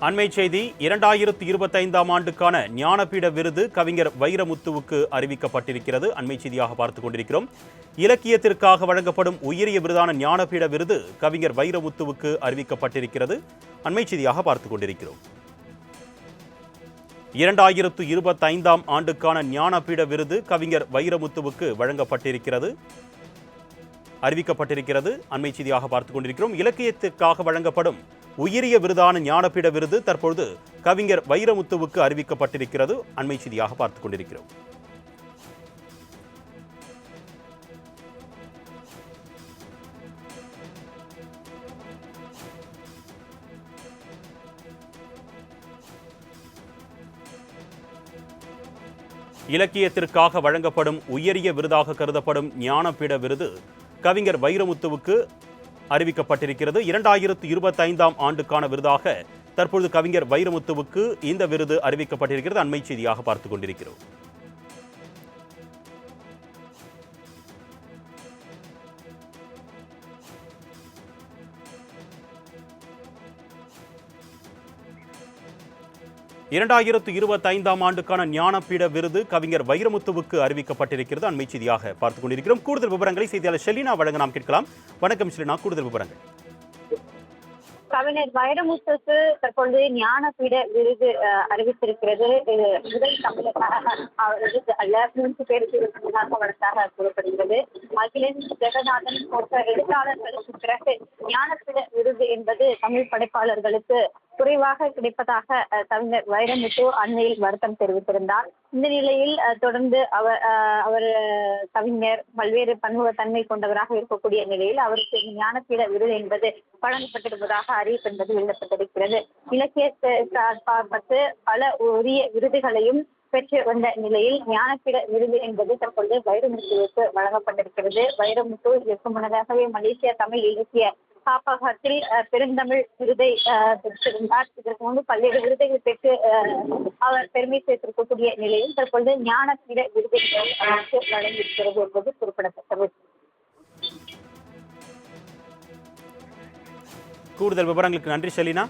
அண்மை செய்தி 2025ஆம் ஆண்டுக்கான ஞானபீட விருது கவிஞர் வைரமுத்துவுக்கு அறிவிக்கப்பட்டிருக்கிறது. அண்மை செய்தியாக பார்த்துக் கொண்டிருக்கிறோம். இலக்கியத்திற்காக வழங்கப்படும் உயரிய விருதான ஞானபீட விருது கவிஞர் வைரமுத்துவுக்கு அறிவிக்கப்பட்டிருக்கிறது. அண்மை செய்தியாக பார்த்துக் கொண்டிருக்கிறோம். 2025ஆம் ஆண்டுக்கான ஞானபீட விருது கவிஞர் வைரமுத்துவுக்கு வழங்கப்பட்டிருக்கிறது, அறிவிக்கப்பட்டிருக்கிறது. அண்மை செய்தியாக பார்த்துக் கொண்டிருக்கிறோம். இலக்கியத்திற்காக வழங்கப்படும் உயரிய விருதான ஞானபீட விருது தற்பொழுது கவிஞர் வைரமுத்துவுக்கு அறிவிக்கப்பட்டிருக்கிறது. அண்மை செய்தியாக பார்த்துக் கொண்டிருக்கிறோம். இலக்கியத்திற்காக வழங்கப்படும் உயரிய விருதாக கருதப்படும் ஞானபீட விருது கவிஞர் வைரமுத்துவுக்கு அறிவிக்கப்பட்டிருக்கிறது. 2025ஆம் ஆண்டுக்கான விருதாக தற்பொழுது கவிஞர் வைரமுத்துவுக்கு இந்த விருது அறிவிக்கப்பட்டிருக்கிறது. அண்மை செய்தியாக பார்த்துக் கொண்டிருக்கிறோம். ஆம் ஆண்டுக்கான ஞானபீட விருது கவிஞர் வைரமுத்துவுக்கு அறிவிக்கப்பட்டிருக்கிறது. அண்மை செய்தியாக பார்த்துக் கொண்டிருக்கிறோம். கூடுதல் விவரங்களை செய்தியாளர் ஷெலினா வழங்க நாம் கேட்கலாம். வணக்கம் ஷெலினா, கூடுதல் விவரங்கள். கவிஞர் வைரமுத்துக்கு தற்பொழுது ஞானபீட விருது அறிவித்திருக்கிறது. முதல் தமிழக விருது அல்ல, 3 பேருக்கு வழக்காக கூறப்படுகிறது. அகிலன் ஜெகநாதன் போன்ற எழுத்தாளர்களுக்கு பிறகு ஞானபீட விருது என்பது தமிழ் படைப்பாளர்களுக்கு குறைவாக கிடைப்பதாக கவிஞர் வைரமுத்து அண்மையில் வருத்தம் தெரிவித்திருந்தார். இந்த நிலையில் தொடர்ந்து அவர் கவிஞர் பல்வேறு பன்முகத்தன்மை கொண்டவராக இருக்கக்கூடிய நிலையில் அவருக்கு ஞானபீட விருது என்பது வழங்கப்பட்டிருப்பதாக அறிவிப்பு என்பது வெளியிடப்பட்டிருக்கிறது. இலக்கியத்தை பல உரிய விருதுகளையும் பெற்று வந்த நிலையில் ஞானபீட விருது என்பது தற்பொழுது வைரமுத்துவுக்கு வழங்கப்பட்டிருக்கிறது. வைரமுத்து இதற்கு முன்னதாகவே மலேசியா தமிழ் இலக்கிய காப்பகத்தில் பெருந்தமிழ் விருதை பெற்றிருந்தார். இதற்கு முன்பு பல்வேறு விருதுகள் பெற்று அவர் பெருமை சேர்த்திருக்கக்கூடிய நிலையில் தற்பொழுது ஞானபீட விருது வழங்கியிருக்கிறது என்பது குறிப்பிடத்தக்கது. கூடுதல் விவரங்களுக்கு நன்றி ஷெலினா.